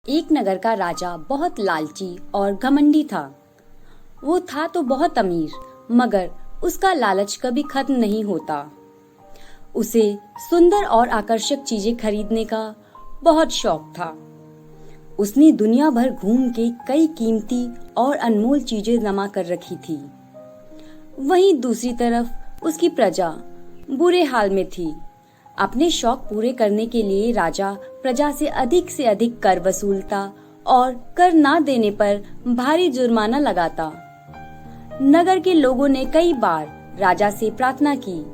एक नगर का राजा बहुत लालची और घमंडी था। वो था तो बहुत अमीर, मगर उसका लालच कभी खत्म नहीं होता। उसे सुंदर और आकर्षक चीजें खरीदने का बहुत शौक था। उसने दुनिया भर घूम के कई कीमती और अनमोल चीजें जमा कर रखी थी। वहीं दूसरी तरफ उसकी प्रजा बुरे हाल में थी। अपने शौक पूरे करने के लिए राजा प्रजा से अधिक कर वसूलता और कर ना देने पर भारी जुर्माना लगाता। नगर के लोगों ने कई बार राजा से प्रार्थना की।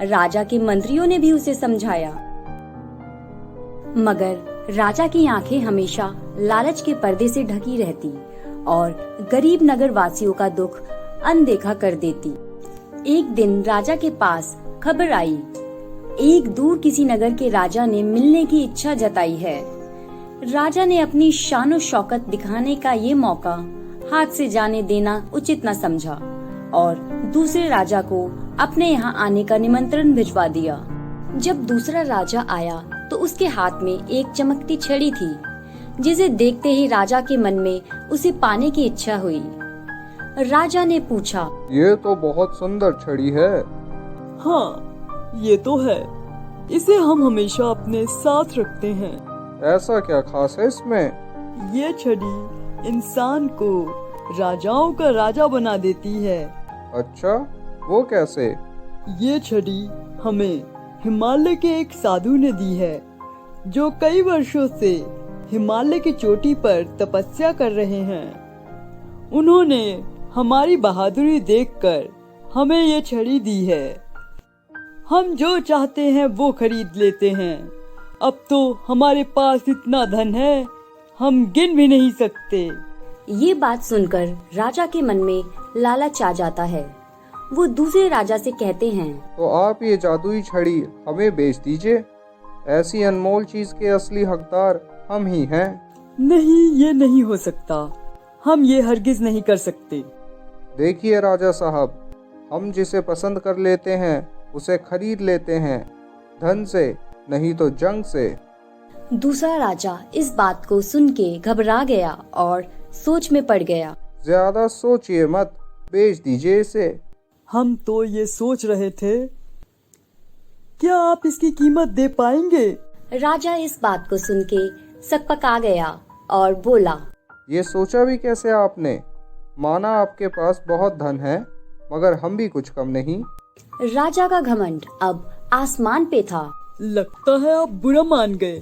राजा के मंत्रियों ने भी उसे समझाया, मगर राजा की आंखें हमेशा लालच के पर्दे से ढकी रहती और गरीब नगर वासियों का दुख अनदेखा कर देती। एक दिन राजा के पास खबर आई, एक दूर किसी नगर के राजा ने मिलने की इच्छा जताई है। राजा ने अपनी शान और शौकत दिखाने का ये मौका हाथ से जाने देना उचित न समझा और दूसरे राजा को अपने यहाँ आने का निमंत्रण भिजवा दिया। जब दूसरा राजा आया तो उसके हाथ में एक चमकती छड़ी थी, जिसे देखते ही राजा के मन में उसे पाने की इच्छा हुई। राजा ने पूछा, ये तो बहुत सुंदर छड़ी है। हाँ, ये तो है। इसे हम हमेशा अपने साथ रखते हैं। ऐसा क्या खास है इसमें? ये छड़ी इंसान को राजाओं का राजा बना देती है। अच्छा, वो कैसे? ये छड़ी हमें हिमालय के एक साधु ने दी है, जो कई वर्षों से हिमालय की चोटी पर तपस्या कर रहे हैं। उन्होंने हमारी बहादुरी देखकर हमें ये छड़ी दी है। हम जो चाहते हैं वो खरीद लेते हैं। अब तो हमारे पास इतना धन है, हम गिन भी नहीं सकते। ये बात सुनकर राजा के मन में लालच आ जाता है। वो दूसरे राजा से कहते हैं, तो आप ये जादुई छड़ी हमें बेच दीजिए। ऐसी अनमोल चीज के असली हकदार हम ही हैं। नहीं, ये नहीं हो सकता। हम ये हरगिज नहीं कर सकते। देखिए राजा साहब, हम जिसे पसंद कर लेते हैं उसे खरीद लेते हैं, धन से नहीं तो जंग से। दूसरा राजा इस बात को सुन के घबरा गया और सोच में पड़ गया। ज्यादा सोचिए मत, बेच दीजिए इसे। हम तो ये सोच रहे थे, क्या आप इसकी कीमत दे पाएंगे? राजा इस बात को सुन के सकपका गया और बोला, ये सोचा भी कैसे आपने? माना आपके पास बहुत धन है, मगर हम भी कुछ कम नहीं। राजा का घमंड अब आसमान पे था। लगता है आप बुरा मान गए।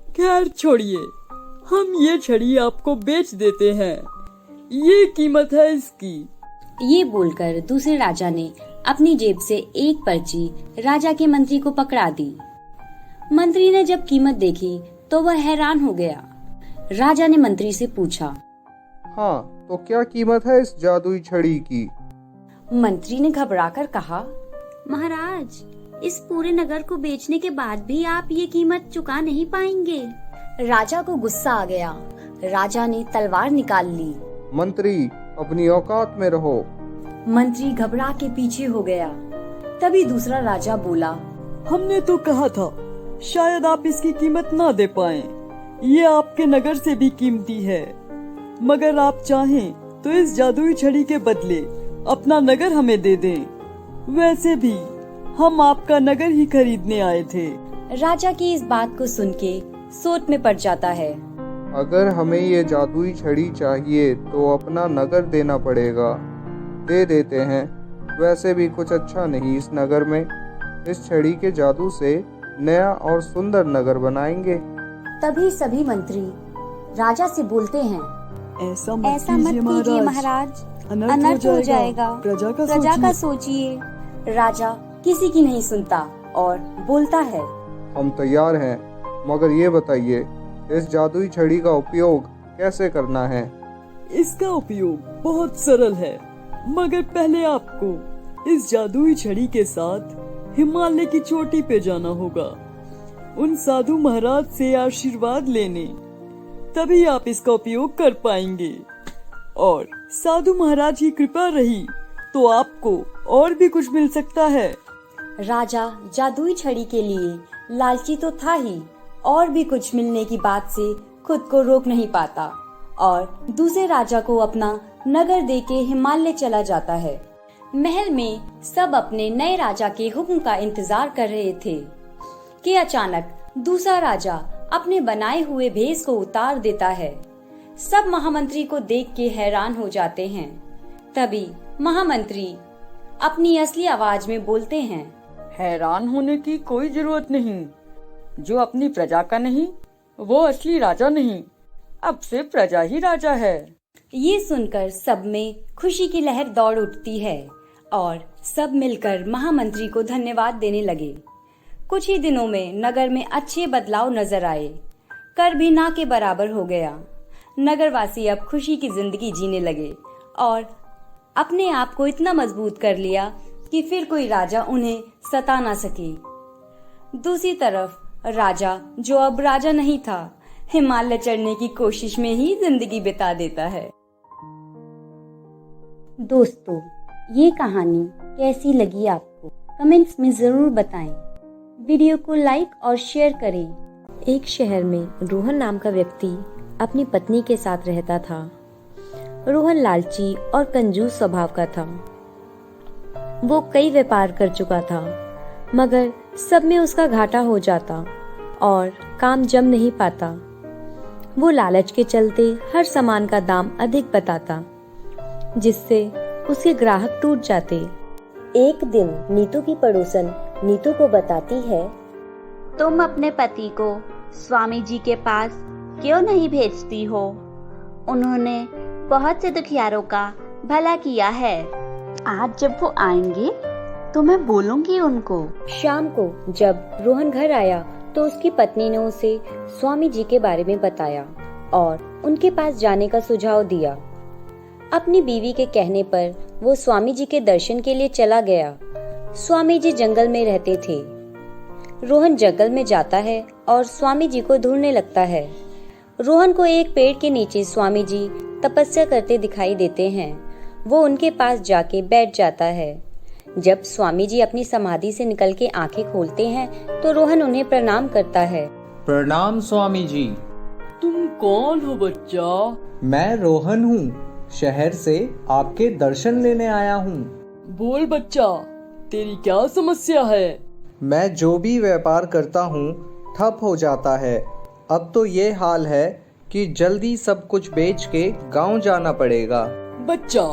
खैर छोड़िए, हम ये छड़ी आपको बेच देते हैं। ये कीमत है इसकी। ये बोलकर दूसरे राजा ने अपनी जेब से एक पर्ची राजा के मंत्री को पकड़ा दी। मंत्री ने जब कीमत देखी तो वह हैरान हो गया। राजा ने मंत्री से पूछा, हाँ, तो क्या कीमत है इस जादुई छड़ी की? मंत्री ने घबराकर कहा, महाराज, इस पूरे नगर को बेचने के बाद भी आप ये कीमत चुका नहीं पाएंगे। राजा को गुस्सा आ गया। राजा ने तलवार निकाल ली। मंत्री, अपनी औकात में रहो। मंत्री घबरा के पीछे हो गया। तभी दूसरा राजा बोला, हमने तो कहा था, शायद आप इसकी कीमत ना दे पाएं। ये आपके नगर से भी कीमती है। मगर आप चाहें तो इस जादुई छड़ी के बदले अपना नगर हमें दे दें। वैसे भी हम आपका नगर ही खरीदने आए थे। राजा की इस बात को सुन के सोच में पड़ जाता है। अगर हमें ये जादुई छड़ी चाहिए तो अपना नगर देना पड़ेगा। दे देते हैं। वैसे भी कुछ अच्छा नहीं इस नगर में। इस छड़ी के जादू से नया और सुंदर नगर बनाएंगे। तभी सभी मंत्री राजा से बोलते हैं, ऐसा मत कीजिए महाराज, अनर्थ हो जाएगा। प्रजा का सोचिए। राजा किसी की नहीं सुनता और बोलता है, हम तैयार हैं, मगर ये बताइए, इस जादुई छड़ी का उपयोग कैसे करना है? इसका उपयोग बहुत सरल है, मगर पहले आपको इस जादुई छड़ी के साथ हिमालय की चोटी पे जाना होगा, उन साधु महाराज से आशीर्वाद लेने। तभी आप इसका उपयोग कर पाएंगे। और साधु महाराज की कृपा रही तो आपको और भी कुछ मिल सकता है। राजा जादुई छड़ी के लिए लालची तो था ही, और भी कुछ मिलने की बात से खुद को रोक नहीं पाता और दूसरे राजा को अपना नगर देके हिमालय चला जाता है। महल में सब अपने नए राजा के हुक्म का इंतजार कर रहे थे कि अचानक दूसरा राजा अपने बनाए हुए भेष को उतार देता है। सब महामंत्री को देख के हैरान हो जाते हैं। तभी महामंत्री अपनी असली आवाज में बोलते हैं, हैरान होने की कोई जरूरत नहीं। जो अपनी प्रजा का नहीं वो असली राजा नहीं, अब से प्रजा ही राजा है। ये सुनकर सब में खुशी की लहर दौड़ उठती है और सब मिलकर महामंत्री को धन्यवाद देने लगे। कुछ ही दिनों में नगर में अच्छे बदलाव नजर आए। कर भी ना के बराबर हो गया। नगरवासी अब खुशी की जिंदगी जीने लगे और अपने आप को इतना मजबूत कर लिया कि फिर कोई राजा उन्हें सता ना सके। दूसरी तरफ राजा, जो अब राजा नहीं था, हिमालय चढ़ने की कोशिश में ही जिंदगी बिता देता है। दोस्तों, ये कहानी कैसी लगी आपको कमेंट्स में जरूर बताएं। वीडियो को लाइक और शेयर करें। एक शहर में रोहन नाम का व्यक्ति अपनी पत्नी के साथ रहता था। रोहन लालची और कंजूस स्वभाव का था। वो कई व्यापार कर चुका था, मगर सब में उसका घाटा हो जाता और काम जम नहीं पाता। वो लालच के चलते हर सामान का दाम अधिक बताता, जिससे उसके ग्राहक टूट जाते। एक दिन नीतू की पड़ोसन नीतू को बताती है, तुम अपने पति को स्वामी जी के पास क्यों नहीं भेजती हो? उन्होंने बहुत से दुखियारों का भला किया है। आज जब वो आएंगे तो मैं बोलूंगी उनको। शाम को जब रोहन घर आया तो उसकी पत्नी ने उसे स्वामी जी के बारे में बताया और उनके पास जाने का सुझाव दिया। अपनी बीवी के कहने पर वो स्वामी जी के दर्शन के लिए चला गया। स्वामी जी जंगल में रहते थे। रोहन जंगल में जाता है और स्वामी जी को ढूंढने लगता है। रोहन को एक पेड़ के नीचे स्वामी जी तपस्या करते दिखाई देते हैं। वो उनके पास जाके बैठ जाता है। जब स्वामी जी अपनी समाधि से निकल के आंखें खोलते हैं तो रोहन उन्हें प्रणाम करता है। प्रणाम स्वामी जी। तुम कौन हो बच्चा? मैं रोहन हूँ, शहर से आपके दर्शन लेने आया हूँ। बोल बच्चा, तेरी क्या समस्या है? मैं जो भी व्यापार करता हूँ ठप हो जाता है। अब तो ये हाल है कि जल्दी सब कुछ बेच के गांव जाना पड़ेगा। बच्चा,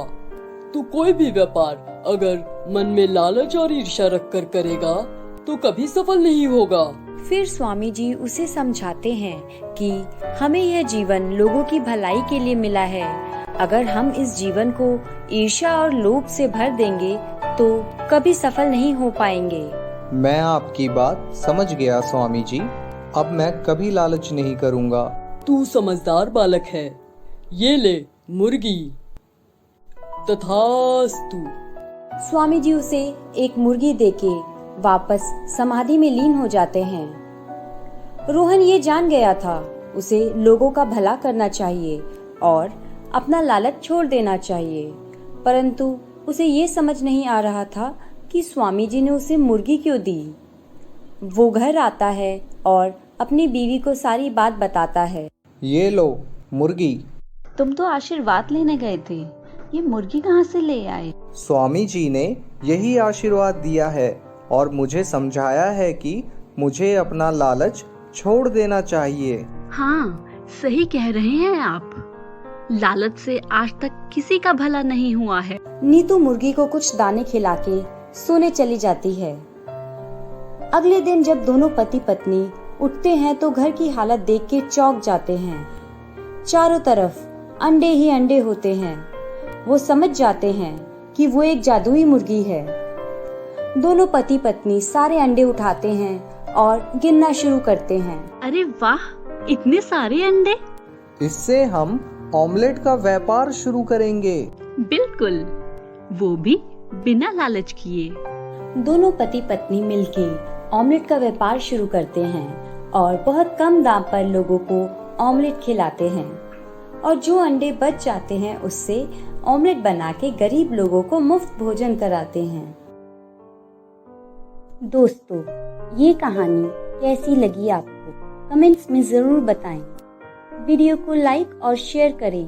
तू कोई भी व्यापार अगर मन में लालच और ईर्ष्या रख कर करेगा तो कभी सफल नहीं होगा। फिर स्वामी जी उसे समझाते हैं कि हमें यह जीवन लोगों की भलाई के लिए मिला है। अगर हम इस जीवन को ईर्ष्या और लोभ से भर देंगे तो कभी सफल नहीं हो पाएंगे। मैं आपकी बात समझ गया स्वामी जी। अब मैं कभी लालच नहीं करूँगा। तू समझदार बालक है। ये ले मुर्गी। तथास्तु। स्वामी जी उसे एक मुर्गी देके वापस समाधि में लीन हो जाते हैं। रोहन ये जान गया था, उसे लोगों का भला करना चाहिए और अपना लालच छोड़ देना चाहिए, परंतु उसे ये समझ नहीं आ रहा था कि स्वामी जी ने उसे मुर्गी क्यों दी। वो घर आता है और अपनी बीवी को सारी बात बताता है। ये लो मुर्गी। तुम तो आशीर्वाद लेने गए थे, ये मुर्गी कहाँ से ले आए? स्वामी जी ने यही आशीर्वाद दिया है और मुझे समझाया है कि मुझे अपना लालच छोड़ देना चाहिए। हाँ, सही कह रहे हैं आप। लालच से आज तक किसी का भला नहीं हुआ है। नीतू मुर्गी को कुछ दाने खिला के सोने चली जाती है। अगले दिन जब दोनों पति पत्नी उठते हैं तो घर की हालत देख के चौंक जाते हैं। चारों तरफ अंडे ही अंडे होते हैं। वो समझ जाते हैं कि वो एक जादुई मुर्गी है। दोनों पति पत्नी सारे अंडे उठाते हैं और गिनना शुरू करते हैं। अरे वाह, इतने सारे अंडे! इससे हम ऑमलेट का व्यापार शुरू करेंगे। बिल्कुल, वो भी बिना लालच किए। दोनों पति पत्नी मिलके ऑमलेट का व्यापार शुरू करते हैं और बहुत कम दाम पर लोगों को ऑमलेट खिलाते हैं और जो अंडे बच जाते हैं उससे ऑमलेट बना के गरीब लोगों को मुफ्त भोजन कराते हैं। दोस्तों, ये कहानी कैसी लगी आपको कमेंट्स में जरूर बताएं। वीडियो को लाइक और शेयर करें।